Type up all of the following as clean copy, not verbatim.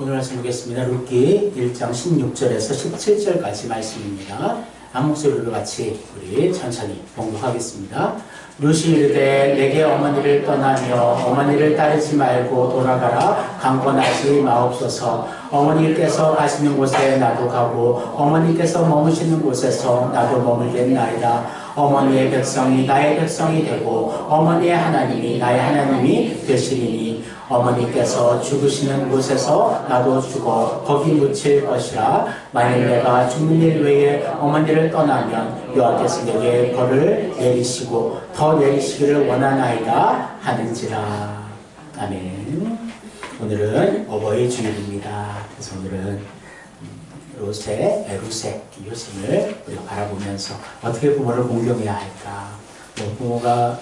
오늘 말씀 보겠습니다. 룻기 1장 16절에서 17절까지 말씀입니다. 한 목소리로 같이 우리 천천히 봉독하겠습니다. 룻이 이르되 내게 어머니를 떠나며 어머니를 따르지 말고 돌아가라. 강권하지 마옵소서. 어머니께서 가시는 곳에 나도 가고 어머니께서 머무시는 곳에서 나도 머물겠나이다. 어머니의 백성이 나의 백성이 되고 어머니의 하나님이 나의 하나님이 되시리니 어머니께서 죽으시는 곳에서 나도 죽어 거기 묻힐 것이라. 만일 내가 죽는 일 외에 어머니를 떠나면 여호와께서 내게 벌을 내리시고 더 내리시기를 원하나이다 하는지라. 아멘. 오늘은 어버이 주일입니다. 그래서 오늘은 룻의 효심을 우리가 바라보면서 어떻게 부모를 공경해야 할까. 부모가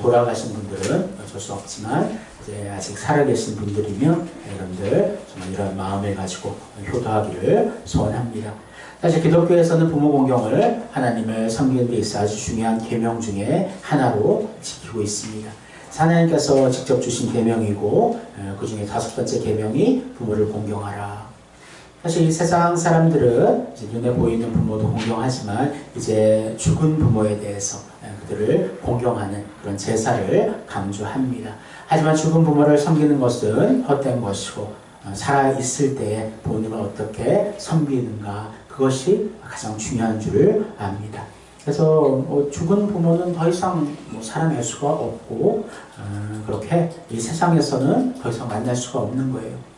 돌아가신 분들은 어쩔 수 없지만 이제 아직 살아계신 분들이면 여러분들 정말 이런 마음을 가지고 효도하기를 소원합니다. 사실 기독교에서는 부모 공경을 하나님을 섬기는 데 있어 아주 중요한 계명 중에 하나로 지키고 있습니다. 하나님께서 직접 주신 계명이고 그 중에 5번째 계명이 부모를 공경하라. 사실 이 세상 사람들은 이제 눈에 보이는 부모도 공경하지만 이제 죽은 부모에 대해서 그들을 공경하는 그런 제사를 강조합니다. 하지만 죽은 부모를 섬기는 것은 헛된 것이고 살아있을 때에 부모님을 어떻게 섬기는가, 그것이 가장 중요한 줄 압니다. 그래서 죽은 부모는 더 이상 살아낼 수가 없고 그렇게 이 세상에서는 더 이상 만날 수가 없는 거예요.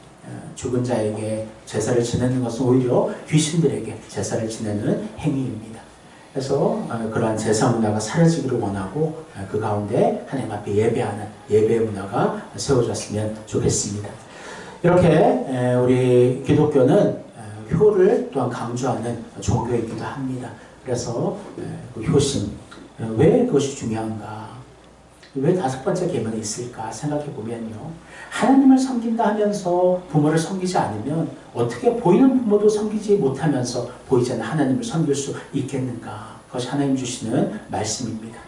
죽은 자에게 제사를 지내는 것은 오히려 귀신들에게 제사를 지내는 행위입니다. 그래서 그러한 제사 문화가 사라지기를 원하고 그 가운데 하나님 앞에 예배하는 예배 문화가 세워졌으면 좋겠습니다. 이렇게 우리 기독교는 효를 또한 강조하는 종교이기도 합니다. 그래서 그 효심, 왜 그것이 중요한가? 왜 5번째 계명이 있을까 생각해 보면요. 하나님을 섬긴다 하면서 부모를 섬기지 않으면 어떻게 보이는 부모도 섬기지 못하면서 보이지 않는 하나님을 섬길 수 있겠는가? 그것이 하나님 주시는 말씀입니다.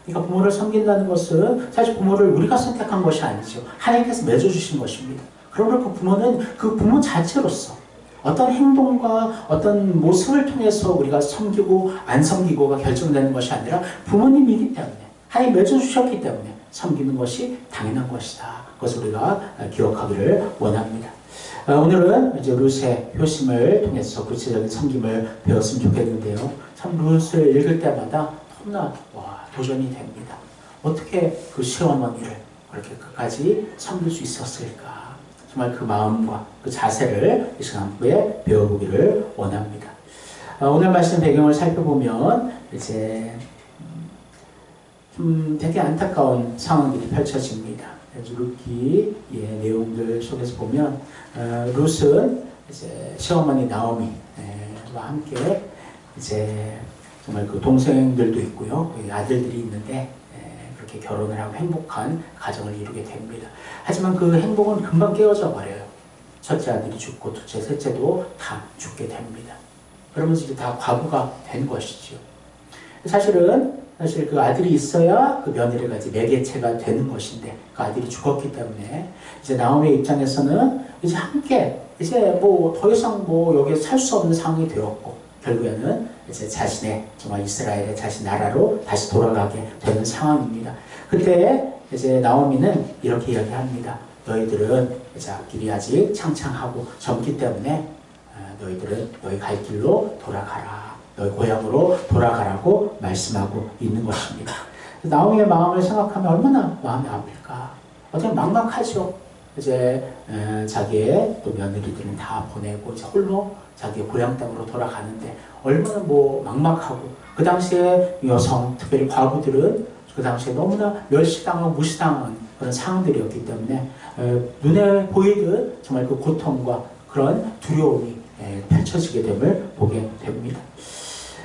그러니까 부모를 섬긴다는 것은 사실 부모를 우리가 선택한 것이 아니죠. 하나님께서 맺어주신 것입니다. 그러므로 그 부모는 그 부모 자체로서 어떤 행동과 어떤 모습을 통해서 우리가 섬기고 안 섬기고가 결정되는 것이 아니라 부모님이기 때문에 하나님 맺어주셨기 때문에 섬기는 것이 당연한 것이다. 그것을 우리가 기억하기를 원합니다. 오늘은 이제 룻의 효심을 통해서 구체적인 섬김을 배웠으면 좋겠는데요. 참 룻을 읽을 때마다 너무나 도전이 됩니다. 어떻게 그 시어머니를 그렇게 끝까지 섬길 수 있었을까? 정말 그 마음과 그 자세를 이 시간에 배워보기를 원합니다. 오늘 말씀 배경을 살펴보면 이제 되게 안타까운 상황들이 펼쳐집니다. 룻기의 내용들 속에서 보면 룻은 이제 시어머니 나오미와 함께 이제 정말 그 동생들도 있고요, 아들들이 있는데 그렇게 결혼을 하고 행복한 가정을 이루게 됩니다. 하지만 그 행복은 금방 깨어져 버려요. 첫째 아들이 죽고 둘째, 셋째도 다 죽게 됩니다. 그러면서 이제 다 과부가 된 것이죠. 사실 그 아들이 있어야 그 며느리가 이제 매개체가 되는 것인데 그 아들이 죽었기 때문에 이제 나오미의 입장에서는 이제 함께 이제 더 이상 여기에 살 수 없는 상황이 되었고 결국에는 이제 자신의 정말 이스라엘의 자신 나라로 다시 돌아가게 되는 상황입니다. 그때 이제 나오미는 이렇게 이야기합니다. 너희들은 이제 앞길이 아직 창창하고 젊기 때문에 너희들은 너희 갈 길로 돌아가라. 너희 고향으로 돌아가라고 말씀하고 있는 것입니다. 나오미의 마음을 생각하면 얼마나 마음이 아플까. 어떻게 막막하죠. 이제 자기의 또 며느리들은 다 보내고 이제 홀로 자기의 고향 땅으로 돌아가는데 얼마나 막막하고, 그 당시에 여성, 특별히 과부들은 그 당시에 너무나 멸시당하고 무시당한 그런 상황들이었기 때문에 눈에 보이듯 정말 그 고통과 그런 두려움이 펼쳐지게 됨을 보게 됩니다.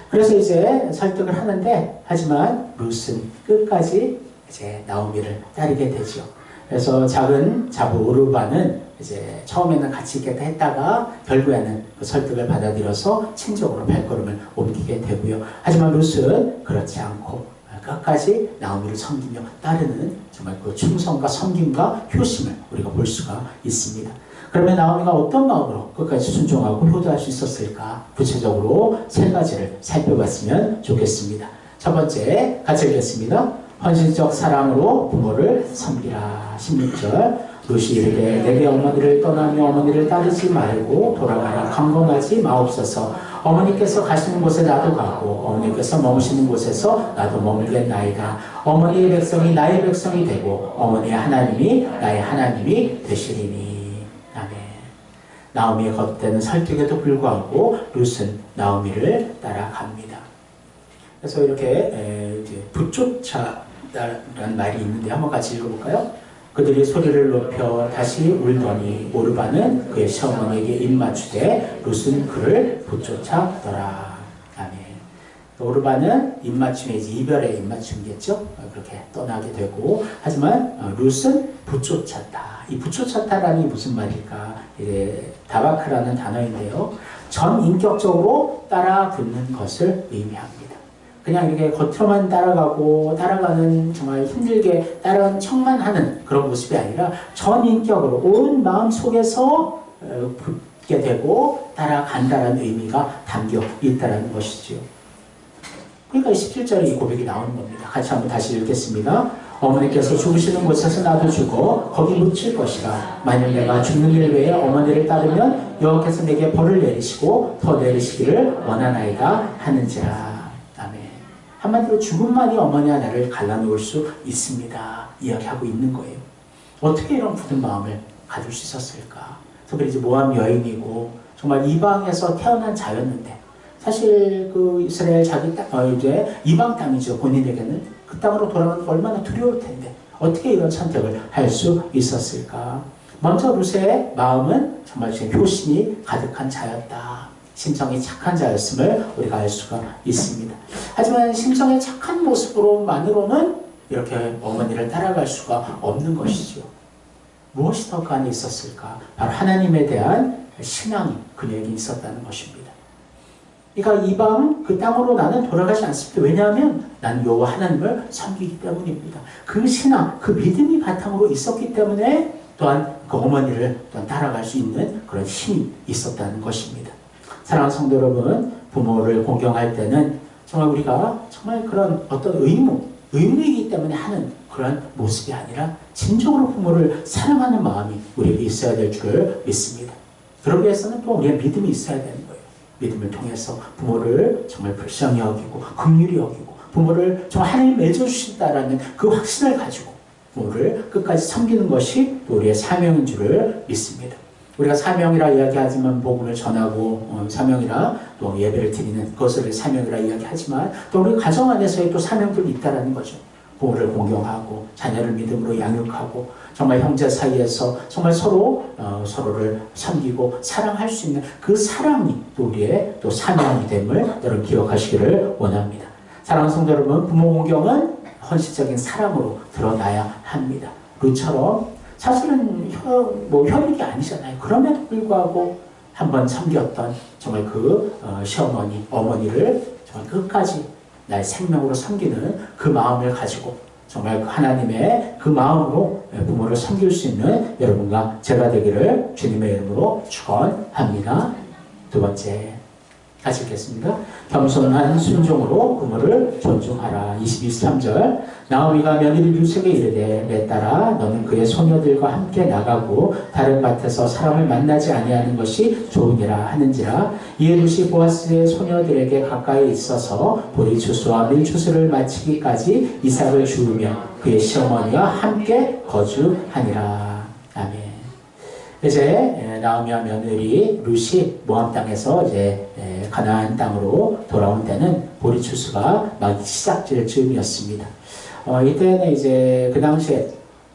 그래서 이제 설득을 하는데, 하지만 룻은 끝까지 이제 나오미를 따르게 되죠. 그래서 작은 자부 오르바는 이제 처음에는 같이 있겠다 했다가 결국에는 그 설득을 받아들여서 친정으로 발걸음을 옮기게 되고요. 하지만 룻은 그렇지 않고 끝까지 나오미를 섬기며 따르는 정말 그 충성과 섬김과 효심을 우리가 볼 수가 있습니다. 그러면 나오미가 어떤 마음으로 끝까지 순종하고 효도할 수 있었을까? 구체적으로 세 가지를 살펴봤으면 좋겠습니다. 첫 번째, 같이 읽겠습니다. 헌신적 사랑으로 부모를 섬기라. 16절. 루시 이르되 내게 어머니를 떠나며 어머니를 따르지 말고 돌아가라. 강건하지 마옵소서. 어머니께서 가시는 곳에 나도 가고 어머니께서 머무시는 곳에서 나도 머물겠나이다. 어머니의 백성이 나의 백성이 되고 어머니의 하나님이 나의 하나님이 되시리니. 아멘. 나오미의 겉되는 설득에도 불구하고 룻은 나오미를 따라갑니다. 그래서 이렇게 붙쫓아라는 말이 있는데 한번 같이 읽어볼까요? 그들이 소리를 높여 다시 울더니 오르바는 그의 시어머니에게 입맞추되 룻은 그를 붙쫓아더라. 아멘. 오르바는 입맞춤의 이별의 입맞춤이겠죠. 그렇게 떠나게 되고 하지만 룻은 붙쫓았다. 이 붙쫓았다라는 게 무슨 말일까? 다바크라는 단어인데요. 전인격적으로 따라 붙는 것을 의미합니다. 그냥 이렇게 겉으로만 따라가는 정말 힘들게 따라가는 척만 하는 그런 모습이 아니라 전인격으로 온 마음 속에서 붙게 되고 따라간다는 의미가 담겨 있다는 것이지요. 그러니까 17절에 이 고백이 나오는 겁니다. 같이 한번 다시 읽겠습니다. 어머니께서 죽으시는 곳에서 나도 죽어 거기 묻힐 것이라. 만일 내가 죽는 일 외에 어머니를 따르면 여호와께서 내게 벌을 내리시고 더 내리시기를 원하나이다 하는지라. 한마디로 죽음만이 어머니와 나를 갈라놓을 수 있습니다. 이야기하고 있는 거예요. 어떻게 이런 굳은 마음을 가질 수 있었을까? 특별히 이제 모함 여인이고 정말 이방에서 태어난 자였는데 사실 그 이스라엘 자기 땅, 이제 이방 땅이죠. 본인에게는 그 땅으로 돌아가는 게 얼마나 두려울 텐데 어떻게 이런 선택을 할 수 있었을까? 먼저 룻의 마음은 정말 효신이 가득한 자였다. 심성이 착한 자였음을 우리가 알 수가 있습니다. 하지만 심성의 착한 모습으로만으로는 이렇게 어머니를 따라갈 수가 없는 것이죠. 무엇이 더 그 안에 있었을까? 바로 하나님에 대한 신앙이 그녀에게 있었다는 것입니다. 그러니까 이방 그 땅으로 나는 돌아가지 않습니다. 왜냐하면 나는 여호와 하나님을 섬기기 때문입니다. 그 신앙, 그 믿음이 바탕으로 있었기 때문에 또한 그 어머니를 또한 따라갈 수 있는 그런 힘이 있었다는 것입니다. 사랑하는 성도 여러분, 부모를 공경할 때는 정말 우리가 정말 그런 어떤 의무이기 때문에 하는 그런 모습이 아니라 진정으로 부모를 사랑하는 마음이 우리에게 있어야 될 줄을 믿습니다. 그러기 위해서는 또 우리의 믿음이 있어야 되는 거예요. 믿음을 통해서 부모를 정말 불쌍히 여기고 긍휼히 여기고 부모를 정말 하나님 맺어주신다라는 그 확신을 가지고 부모를 끝까지 섬기는 것이 또 우리의 사명인 줄을 믿습니다. 우리가 사명이라 이야기하지만 복음을 전하고 사명이라 또 예배를 드리는 것을 사명이라 이야기하지만 또 우리 가정 안에서의 또 사명들이 있다라는 거죠. 부모를 공경하고 자녀를 믿음으로 양육하고 정말 형제 사이에서 정말 서로를 섬기고 사랑할 수 있는 그 사랑이 또 우리의 또 사명이 됨을 여러분 기억하시기를 원합니다. 사랑하는 성도 여러분, 부모 공경은 헌신적인 사랑으로 드러나야 합니다. 룻처럼 사실은 혈육이 아니잖아요. 그럼에도 불구하고 한번 섬겼던 정말 그 시어머니, 어머니를 정말 끝까지 나의 생명으로 섬기는 그 마음을 가지고 정말 하나님의 그 마음으로 부모를 섬길 수 있는 여러분과 제가 되기를 주님의 이름으로 축원합니다. 두 번째, 같이 읽겠습니다. 겸손한 순종으로 부모를 존중하라. 22~23절. 나오미가 며느리 룻에게 이르되 내 딸아 너는 그의 소녀들과 함께 나가고 다른 밭에서 사람을 만나지 아니하는 것이 좋으니라 하는지라. 이에 룻이 보아스의 소녀들에게 가까이 있어서 보리추수와 밀추수를 마치기까지 이삭을 주우며 그의 시어머니와 함께 거주하니라. 아멘. 이제 나오미와 며느리 룻이 모압 땅에서 이제 가나안 땅으로 돌아온 때는 보리추수가 막 시작될 즈음이었습니다. 이때는 이제 그 당시에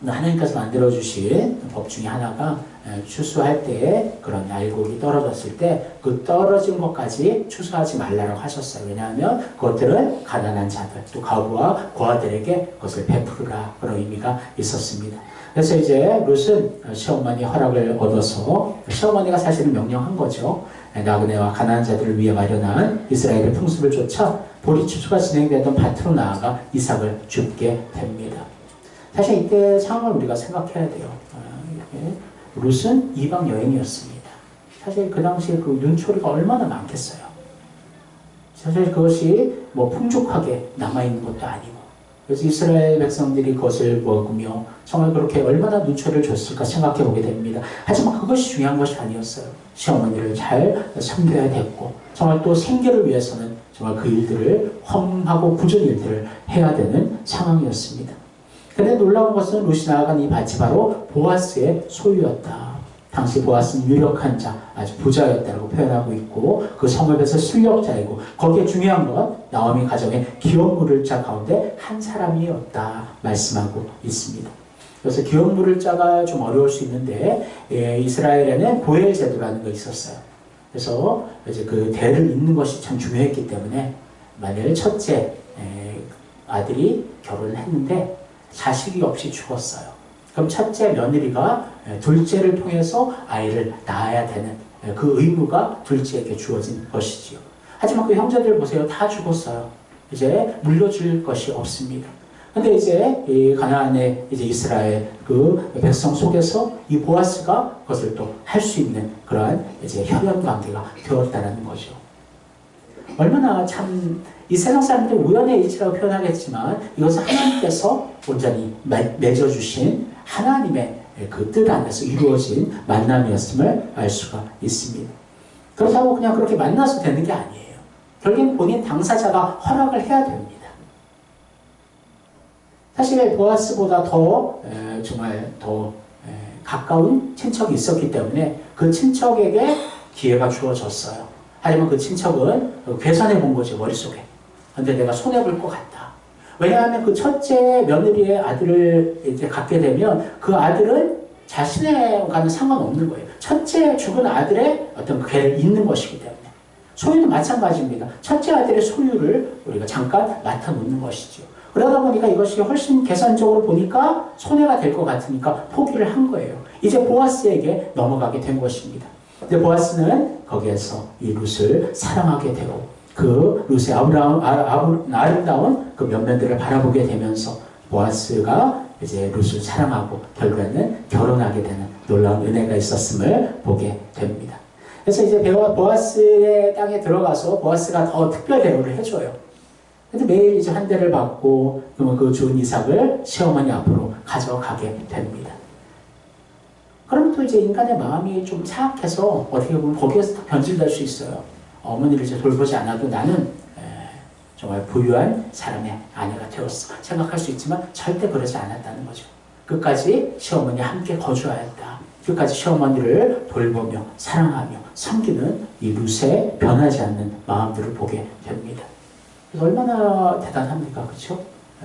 하나님께서 만들어주신 법 중에 하나가 추수할 때에 그런 알곡이 떨어졌을 때 그 떨어진 것까지 추수하지 말라고 하셨어요. 왜냐하면 그것들은 가난한 자들 또 과부와 고아들에게 그것을 베푸라 그런 의미가 있었습니다. 그래서 이제 룻은 시어머니 허락을 얻어서 시어머니가 사실은 명령한 거죠. 나그네와 가난한 자들을 위해 마련한 이스라엘의 풍습을 쫓아 보리추수가 진행되던 밭으로 나아가 이삭을 줍게 됩니다. 사실 이때 상황을 우리가 생각해야 돼요. 룻은 이방 여인이었습니다. 사실 그 당시에 그 눈초리가 얼마나 많겠어요. 사실 그것이 뭐 풍족하게 남아있는 것도 아니고, 그래서 이스라엘 백성들이 그것을 먹으며 정말 그렇게 얼마나 눈초리를 줬을까 생각해 보게 됩니다. 하지만 그것이 중요한 것이 아니었어요. 시어머니를 잘 섬겨야 됐고, 정말 또 생계를 위해서는 정말 그 일들을 험하고 굳은 일들을 해야 되는 상황이었습니다. 그런데 놀라운 것은 룻이 나아간 이 밭이 바로 보아스의 소유였다. 당시 보아스는 유력한 자, 아주 부자였다고 표현하고 있고, 그 성읍에서 실력자이고, 거기에 중요한 건 나오미 가정의 기업 물을 자 가운데 한 사람이었다 말씀하고 있습니다. 그래서 기업 물을 자가 좀 어려울 수 있는데, 이스라엘에는 고엘 제도라는 거 있었어요. 그래서 이제 그 대를 잇는 것이 참 중요했기 때문에, 만일 첫째 아들이 결혼을 했는데 자식이 없이 죽었어요. 그럼 첫째 며느리가 둘째를 통해서 아이를 낳아야 되는 그 의무가 둘째에게 주어진 것이지요. 하지만 그 형제들 보세요. 다 죽었어요. 이제 물려줄 것이 없습니다. 근데 이제 이 가나안의 이제 이스라엘 그 백성 속에서 이 보아스가 그것을 또 할 수 있는 그러한 이제 혈연 관계가 되었다는 거죠. 얼마나 참 이 세상 사람들이 우연의 일치라고 표현하겠지만 이것은 하나님께서 온전히 맺어주신 하나님의 그 뜻 안에서 이루어진 만남이었음을 알 수가 있습니다. 그렇다고 그냥 그렇게 만나서 되는 게 아니에요. 결국엔 본인 당사자가 허락을 해야 됩니다. 사실 보아스보다 정말 더 가까운 친척이 있었기 때문에 그 친척에게 기회가 주어졌어요. 하지만 그 친척은 계산해 본 거죠, 머릿속에. 근데 내가 손해볼 것 같다. 왜냐하면 그 첫째 며느리의 아들을 이제 갖게 되면 그 아들은 자신과는 상관없는 거예요. 첫째 죽은 아들의 어떤 그 개를 잇는 것이기 때문에. 소유도 마찬가지입니다. 첫째 아들의 소유를 우리가 잠깐 맡아놓는 것이죠. 그러다 보니까 이것이 훨씬 계산적으로 보니까 손해가 될 것 같으니까 포기를 한 거예요. 이제 보아스에게 넘어가게 된 것입니다. 근데 보아스는 거기에서 이 룻을 사랑하게 되고 그 룻의 아름다운 그 면면들을 바라보게 되면서 보아스가 이제 룻을 사랑하고 결국에는 결혼하게 되는 놀라운 은혜가 있었음을 보게 됩니다. 그래서 이제 보아스의 땅에 들어가서 보아스가 더 특별 대우를 해줘요. 근데 매일 이제 한 대를 받고 그러면 그 좋은 이삭을 시어머니 앞으로 가져가게 됩니다. 그럼 또 이제 인간의 마음이 좀 사악해서 어떻게 보면 거기에서 더 변질될 수 있어요. 어머니를 이제 돌보지 않아도 나는 정말 부유한 사람의 아내가 되었어 생각할 수 있지만 절대 그러지 않았다는 거죠. 끝까지 시어머니와 함께 거주하였다. 끝까지 시어머니를 돌보며 사랑하며 섬기는 이 룻의 변하지 않는 마음들을 보게 됩니다. 얼마나 대단합니까? 그렇죠?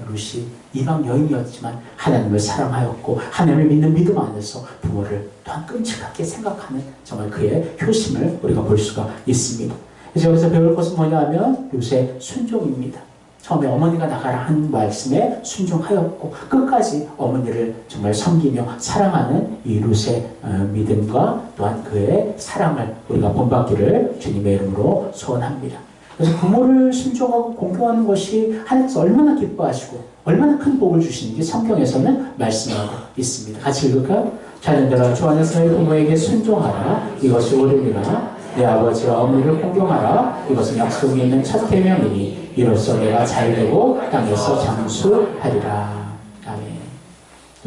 룻이 이방 여인이었지만 하나님을 사랑하였고 하나님을 믿는 믿음 안에서 부모를 또한 끔찍하게 생각하는 정말 그의 효심을 우리가 볼 수가 있습니다. 그래서 여기서 배울 것은 뭐냐면 룻의 순종입니다. 처음에 어머니가 나가라 한 말씀에 순종하였고 끝까지 어머니를 정말 섬기며 사랑하는 이 룻의 믿음과 또한 그의 사랑을 우리가 본받기를 주님의 이름으로 소원합니다. 그래서 부모를 순종하고 공경하는 것이 하나님께서 얼마나 기뻐하시고 얼마나 큰 복을 주시는지 성경에서는 말씀하고 있습니다. 같이 읽을까요? 자녀들아 주 안에서 너희 부모에게 순종하라. 이것이 옳으니라. 내 아버지와 어머니를 공경하라. 이것은 약속이 있는 첫 계명이니 이로써 내가 잘되고 땅에서 장수하리라. 아멘.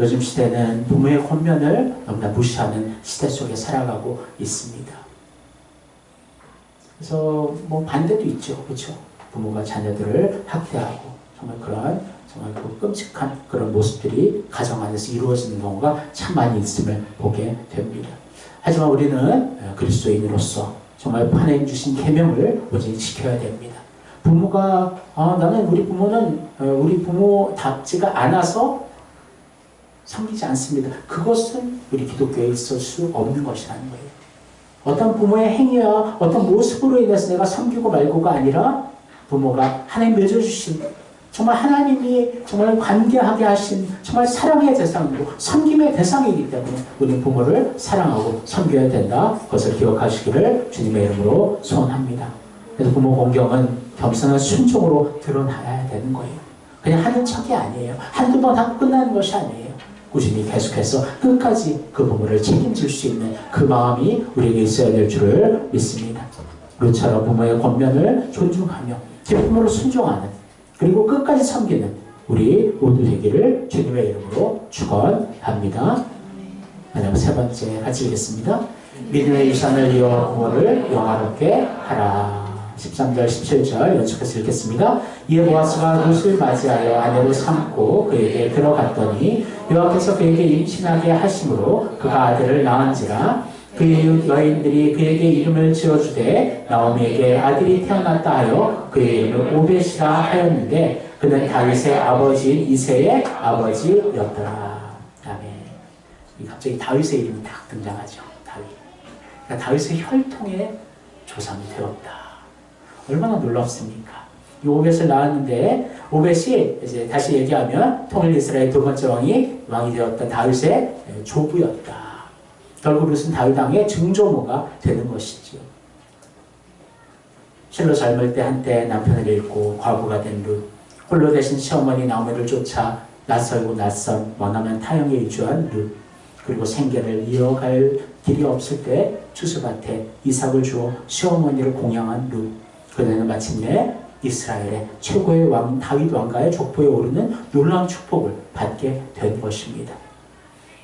요즘 시대는 부모의 권면을 너무나 무시하는 시대 속에 살아가고 있습니다. 그래서 뭐 반대도 있죠. 그렇죠? 부모가 자녀들을 학대하고 정말 그러한 정말 그 끔찍한 그런 모습들이 가정 안에서 이루어지는 경우가 참 많이 있음을 보게 됩니다. 하지만 우리는 그리스도인으로서 정말 하나님 주신 계명을 오직 지켜야 됩니다. 부모가 나는 우리 부모는 우리 부모답지가 않아서 섬기지 않습니다. 그것은 우리 기독교에 있을 수 없는 것이라는 거예요. 어떤 부모의 행위와 어떤 모습으로 인해서 내가 섬기고 말고가 아니라 부모가 하나님 맺어주신 정말 하나님이 정말 관계하게 하신 정말 사랑의 대상이고 섬김의 대상이기 때문에 우리 부모를 사랑하고 섬겨야 된다. 그것을 기억하시기를 주님의 이름으로 소원합니다. 그래서 부모 공경은 겸손한 순종으로 드러나야 되는 거예요. 그냥 하는 척이 아니에요. 한두 번 하고 끝나는 것이 아니에요. 꾸준히 계속해서 끝까지 그 부모를 책임질 수 있는 그 마음이 우리에게 있어야 될 줄을 믿습니다. 루처럼 부모의 권면을 존중하며 제 부모를 순종하는 그리고 끝까지 섬기는 우리 모두 되기를 주님의 이름으로 축원합니다. 마지막 세 번째 같이 읽겠습니다. 믿음의 유산을 이어 부모를 영화롭게 하라. 13절 17절 연속해서 읽겠습니다. 이에 보아스가 룻을 맞이하여 아내로 삼고 그에게 들어갔더니 여호와께서 그에게 임신하게 하심으로 그가 아들을 낳은지라. 그의 여인들이 그에게 이름을 지어주되 나오미에게 아들이 태어났다 하여 그의 이름을 오벳이라 하였는데 그는 다윗의 아버지인 이새의 아버지였더라. 아멘. 갑자기 다윗의 이름이 딱 등장하죠. 다윗. 그러니까 다윗의 혈통의 조상이 되었다. 얼마나 놀랍습니까? 이 오벳을 낳았는데 오벳이 이제 다시 얘기하면 통일 이스라엘 두 번째 왕이 되었던 다윗의 조부였다. 결국 룻은 다윗 왕의 증조모가 되는 것이지요. 실로 젊을 때 한때 남편을 잃고 과부가 된 룻, 홀로 대신 시어머니 나오미를 쫓아 낯설고 낯선 머나먼 타영에 이주한 룻, 그리고 생계를 이어갈 길이 없을 때 추수밭에 이삭을 주어 시어머니를 공양한 룻, 그녀는 마침내 이스라엘의 최고의 왕 다윗 왕가의 족보에 오르는 놀라운 축복을 받게 된 것입니다.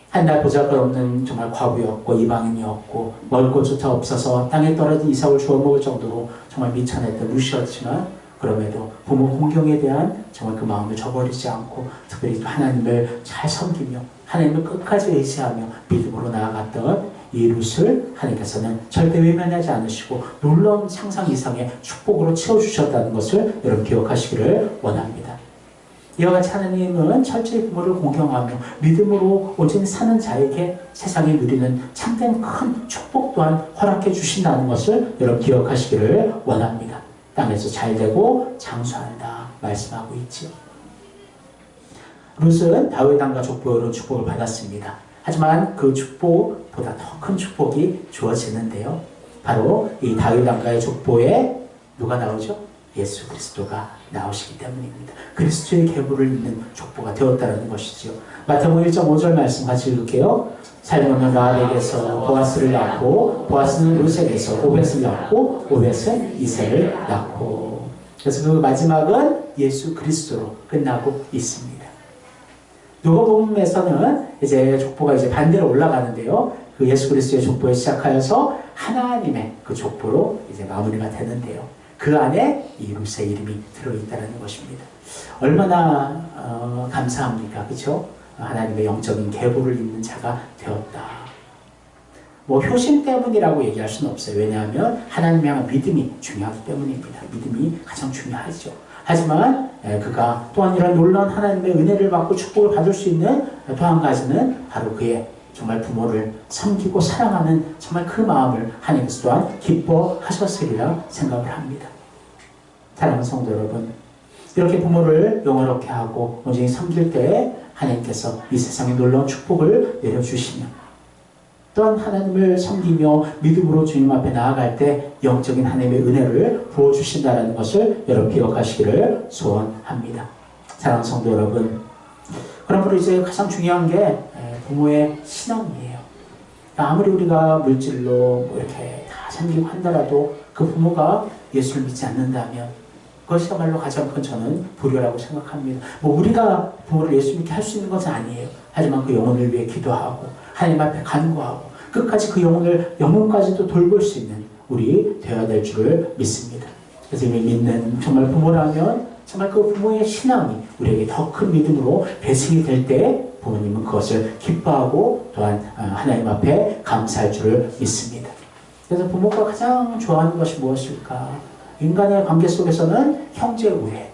한날 보잘것없는 정말 과부였고 이방인이었고 먹을 것조차 없어서 땅에 떨어진 이삭을 주워 먹을 정도로 정말 미천했던 룻이었지만 그럼에도 부모 공경에 대한 정말 그 마음을 저버리지 않고 특별히 하나님을 잘 섬기며 하나님을 끝까지 의지하며 믿음으로 나아갔던 이 룻을 하나님께서는 절대 외면하지 않으시고 놀라운 상상 이상의 축복으로 채워주셨다는 것을 여러분 기억하시기를 원합니다. 이와 같이 하나님은 철저히 부모를 공경하며 믿음으로 오직 사는 자에게 세상에 누리는 참된 큰 축복 또한 허락해 주신다는 것을 여러분 기억하시기를 원합니다. 땅에서 잘되고 장수한다 말씀하고 있지요. 룻은 다윗 왕가 족보로 축복을 받았습니다. 하지만 그 축복보다 더 큰 축복이 주어지는데요. 바로 이 다윗 왕가의 족보에 누가 나오죠? 예수 그리스도가 나오시기 때문입니다. 그리스도의 계보를 잇는 족보가 되었다는 것이죠. 마태복음 1.5절 말씀 같이 읽을게요. 살몬은 라합에게서 보아스를 낳고 보아스는 룻에게서 오벳을 낳고 오벳은 이새를 낳고. 그래서 그 마지막은 예수 그리스도로 끝나고 있습니다. 누가복음에서는 이제 족보가 이제 반대로 올라가는데요. 그 예수 그리스도의 족보에 시작하여서 하나님의 그 족보로 이제 마무리가 되는데요. 그 안에 이 룻의 이름이 들어있다는 것입니다. 얼마나 감사합니까? 그렇죠? 하나님의 영적인 계보를 잇는 자가 되었다. 뭐 효심 때문이라고 얘기할 수는 없어요. 왜냐하면 하나님을 향한 믿음이 중요하기 때문입니다. 믿음이 가장 중요하죠. 하지만 그가 또한 이런 놀라운 하나님의 은혜를 받고 축복을 받을 수 있는 또 한 가지는 바로 그의 정말 부모를 섬기고 사랑하는 정말 그 마음을 하나님께서 또한 기뻐하셨으리라 생각을 합니다. 사랑하는 성도 여러분, 이렇게 부모를 영원롭게 하고 온전히 섬길 때 하나님께서 이 세상에 놀라운 축복을 내려주시며 또한 하나님을 섬기며 믿음으로 주님 앞에 나아갈 때 영적인 하나님의 은혜를 부어주신다는 것을 여러분 기억하시기를 소원합니다. 사랑하는 성도 여러분, 그러므로 이제 가장 중요한 게 부모의 신앙이에요. 아무리 우리가 물질로 이렇게 다 섬기고 한다라도 그 부모가 예수를 믿지 않는다면 그것이야말로 가장 큰 저는 불효라고 생각합니다. 뭐 우리가 부모를 예수 믿게 할 수 있는 것은 아니에요. 하지만 그 영혼을 위해 기도하고 하나님 앞에 간구하고 끝까지 그 영혼까지도 돌볼 수 있는 우리 되어야 될 줄을 믿습니다. 그래서 이미 믿는 정말 부모라면 정말 그 부모의 신앙이 우리에게 더 큰 믿음으로 배승이 될 때 부모님은 그것을 기뻐하고 또한 하나님 앞에 감사할 줄을 믿습니다. 그래서 부모가 가장 좋아하는 것이 무엇일까? 인간의 관계 속에서는 형제 우애,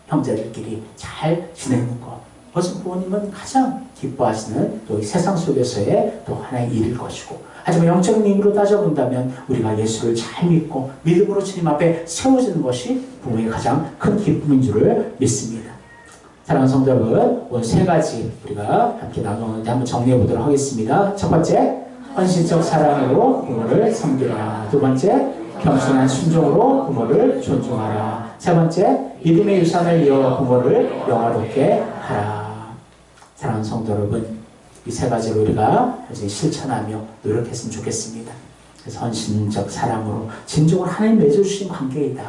형제들끼리 잘 지내는 것. 그것은 부모님은 가장 기뻐하시는 또 이 세상 속에서의 또 하나의 일일 것이고, 하지만 영적인 의미로 따져본다면 우리가 예수를 잘 믿고 믿음으로 주님 앞에 세워지는 것이 부모의 가장 큰 기쁨인 줄을 믿습니다. 사랑하는 성도 여러분, 오늘 세 가지 우리가 함께 나누는데 한번 정리해 보도록 하겠습니다. 첫 번째, 헌신적 사랑으로 부모를 섬기라. 두 번째, 겸손한 순종으로 부모를 존중하라. 세 번째, 믿음의 유산을 이어 부모를 영화롭게 하라. 사랑하는 성도 여러분, 이 세 가지를 우리가 실천하며 노력했으면 좋겠습니다. 그래서 헌신적 사랑으로 진정으로 하나님 맺어주신 관계이다.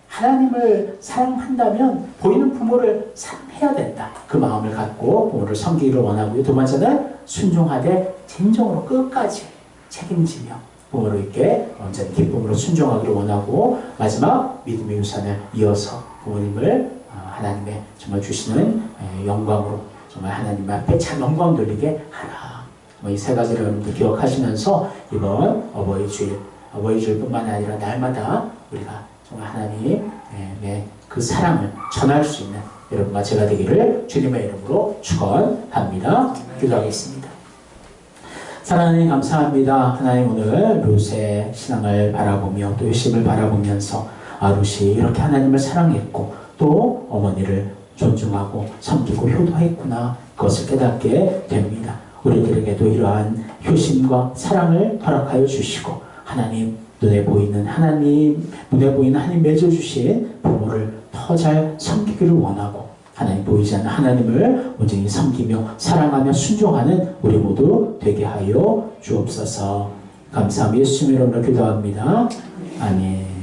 하나님을 사랑한다면 보이는 부모를 사랑해야 된다. 그 마음을 갖고 부모를 섬기기를 원하고요. 두 번째는 순종하되 진정으로 끝까지 책임지며 부모에게 언제나 기쁨으로 순종하기를 원하고, 마지막 믿음의 유산을 이어서 부모님을 하나님의 정말 주시는 영광으로 정말 하나님 앞에 참 영광 돌리게 하라. 이 세 가지를 여러분들 기억하시면서 이번 어버이 주일뿐만 아니라 날마다 우리가 정말 하나님의 그 사랑을 전할 수 있는 여러분과 제가 되기를 주님의 이름으로 축원합니다. 기도하겠습니다. 사랑하님 감사합니다. 하나님 오늘 룻의 신앙을 바라보며 또 열심을 바라보면서 룻이 이렇게 하나님을 사랑했고 또 어머니를 존중하고 섬기고 효도했구나, 그것을 깨닫게 됩니다. 우리들에게도 이러한 효심과 사랑을 허락하여 주시고 하나님 눈에 보이는 하나님 맺어주신 부모를 더 잘 섬기기를 원하고 하나님 보이지 않는 하나님을 온전히 섬기며 사랑하며 순종하는 우리 모두 되게 하여 주옵소서. 감사하며 예수님의 이름으로 기도합니다. 아멘.